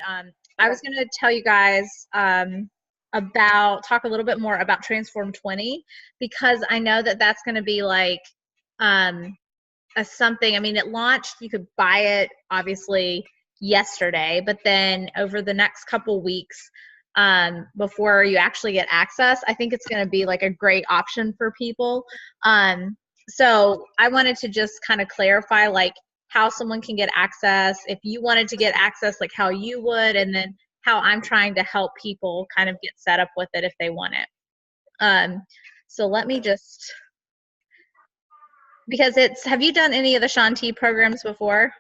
I was going to tell you guys talk a little bit more about Transform 20, because I know that that's going to be like something. I mean, it launched, you could buy it obviously yesterday, but then over the next couple weeks, before you actually get access, I think it's going to be like a great option for people. So I wanted to just kind of clarify like how someone can get access, if you wanted to get access, like how you would, and then how I'm trying to help people kind of get set up with it if they want it. So let me just, because have you done any of the Shanti programs before?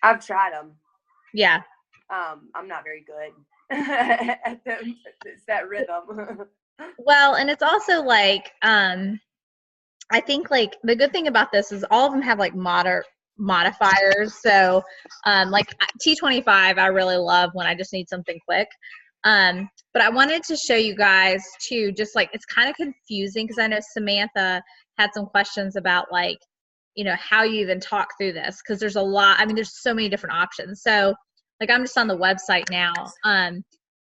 I've tried them. Yeah. I'm not very good at that rhythm. Well, and it's also like, I think like the good thing about this is all of them have like modifiers. So like T25, I really love when I just need something quick. But I wanted to show you guys too, just like it's kind of confusing because I know Samantha had some questions about like, you know, how you even talk through this, because there's a lot. I mean, there's so many different options. So like I'm just on the website now.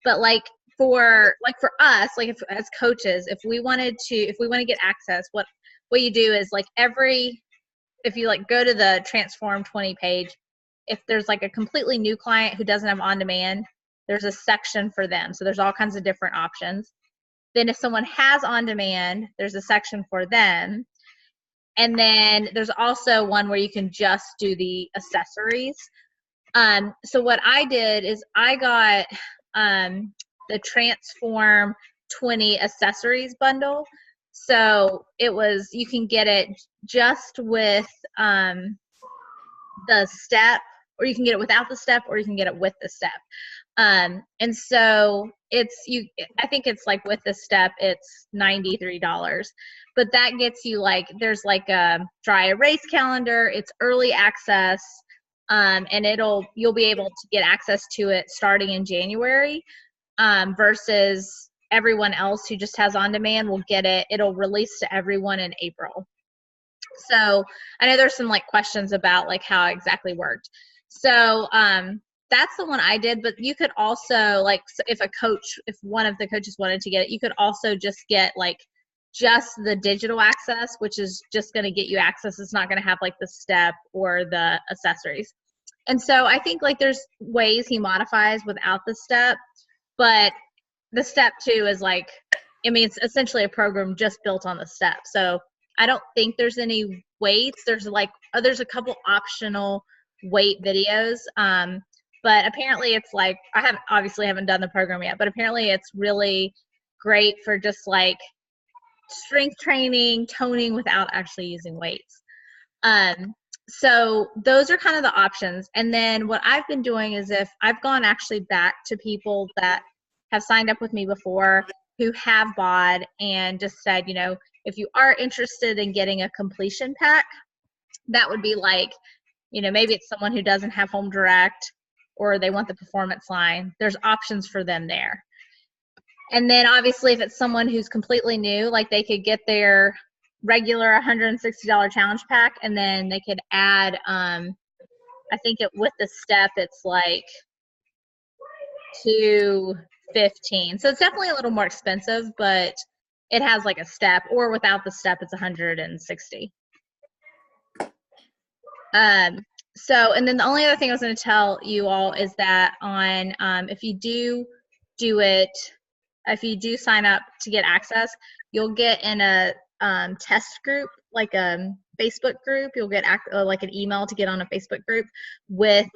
But like for us, like if, as coaches, if we want to get access, what you do is like if you like go to the Transform 20 page, if there's like a completely new client who doesn't have on demand, there's a section for them. So there's all kinds of different options. Then if someone has on demand, there's a section for them. And then there's also one where you can just do the accessories. So what I did is I got the Transform 20 accessories bundle. So you can get it just with the step, or you can get it without the step, or you can get it with the step. And so I think it's like with the step, it's $93. But that gets you like, there's like a dry erase calendar, it's early access, and you'll be able to get access to it starting in January, versus everyone else who just has on demand will get it. It'll release to everyone in April. So I know there's some like questions about like how it exactly worked. So that's the one I did, but you could also like, if one of the coaches wanted to get it, you could also just get like just the digital access, which is just going to get you access. It's not going to have like the step or the accessories. And so I think like there's ways he modifies without the step, but the step too is like, I mean, it's essentially a program just built on the step. So I don't think there's any weights. There's a couple optional weight videos. But apparently it's like, I obviously haven't done the program yet, but apparently it's really great for just like strength training, toning without actually using weights. So those are kind of the options. And then what I've been doing is if I've gone actually back to people that have signed up with me before who have BOD and just said, you know, if you are interested in getting a completion pack, that would be like, you know, maybe it's someone who doesn't have home direct or they want the performance line. There's options for them there. And then obviously if it's someone who's completely new, like they could get their regular $160 challenge pack, and then they could add, I think with the step, it's like $215. So it's definitely a little more expensive, but it has like a step, or without the step, it's $160. So, and then the only other thing I was going to tell you all is that on, if you do sign up to get access, you'll get in a test group, like a Facebook group. You'll get like an email to get on a Facebook group with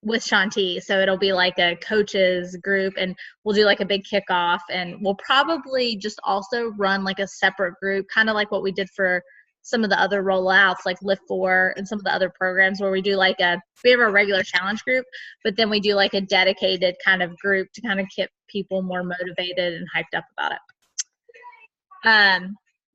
Shanti. So it'll be like a coaches group, and we'll do like a big kickoff, and we'll probably just also run like a separate group, kind of like what we did for some of the other rollouts like Lift 4 and some of the other programs, where we do like we have a regular challenge group, but then we do like a dedicated kind of group to kind of keep people more motivated and hyped up about it.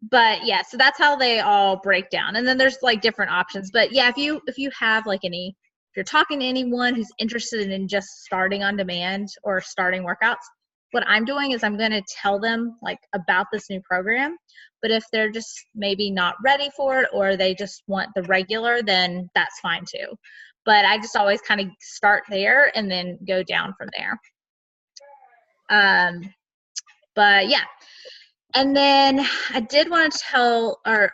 But yeah, so that's how they all break down. And then there's like different options. But yeah, if you have like if you're talking to anyone who's interested in just starting on demand or starting workouts, what I'm doing is I'm going to tell them like about this new program. But if they're just maybe not ready for it, or they just want the regular, then that's fine too. but I just always kind of start there and then go down from there. But yeah. And then I did want to so I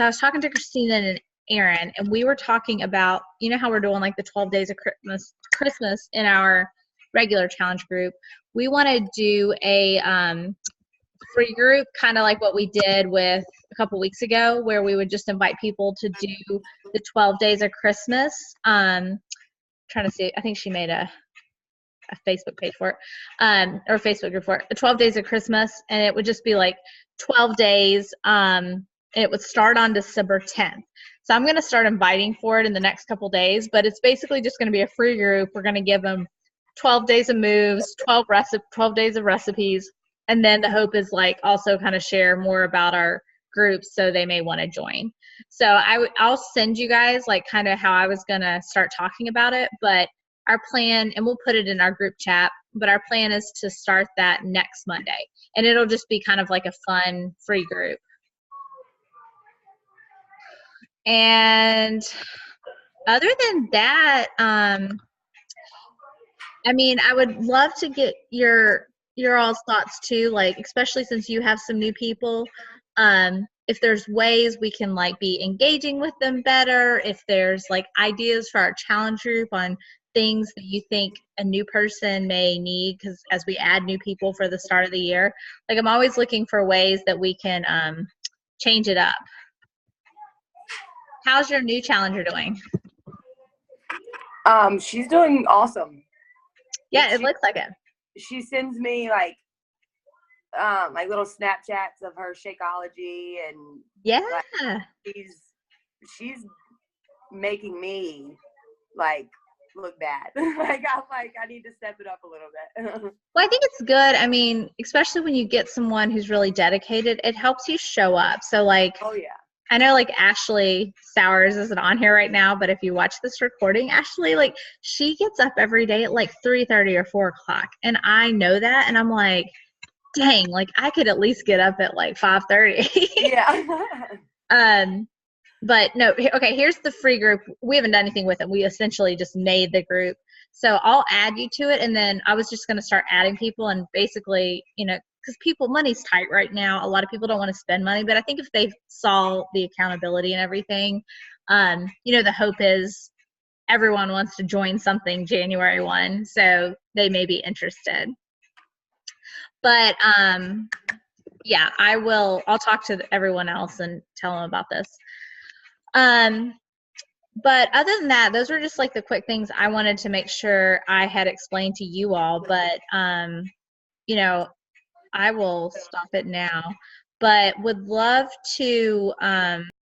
was talking to Christina and Aaron, and we were talking about, you know how we're doing like the 12 days of Christmas in our regular challenge group. We want to do a free group, kind of like what we did with a couple weeks ago, where we would just invite people to do the 12 days of Christmas. Trying to see, I think she made a Facebook page for it, or Facebook group for it, 12 days of Christmas, and it would just be like 12 days. It would start on December 10th. So I'm going to start inviting for it in the next couple days, but it's basically just going to be a free group. We're going to give them 12 days of moves, 12 days of recipes, and then the hope is like also kind of share more about our groups so they may want to join. So I'll send you guys like kind of how I was going to start talking about it, but our plan, and we'll put it in our group chat, but our plan is to start that next Monday. And it'll just be kind of like a fun free group. And other than that, I mean, I would love to get your all's thoughts too, like especially since you have some new people. If there's ways we can like be engaging with them better, if there's like ideas for our challenge group on things that you think a new person may need, because as we add new people for the start of the year, like I'm always looking for ways that we can change it up. How's your new challenger doing? She's doing awesome. Yeah, it looks like it. She sends me like little Snapchats of her Shakeology, and yeah, like, she's making me like look bad. like I need to step it up a little bit. Well, I think it's good. I mean, especially when you get someone who's really dedicated, it helps you show up. So like, oh yeah. I know like Ashley Sowers isn't on here right now, but if you watch this recording, Ashley, like she gets up every day at like 3:30 or 4 o'clock. And I know that. And I'm like, dang, like I could at least get up at like 5:30. Yeah. But no, okay, here's the free group. We haven't done anything with it. We essentially just made the group. So I'll add you to it. And then I was just going to start adding people, and basically, you know, because money's tight right now. A lot of people don't want to spend money, but I think if they saw the accountability and everything, you know, the hope is everyone wants to join something January 1, so they may be interested. But yeah, I'll talk to everyone else and tell them about this. But other than that, those were just like the quick things I wanted to make sure I had explained to you all. But you know, I will stop it now, but would love to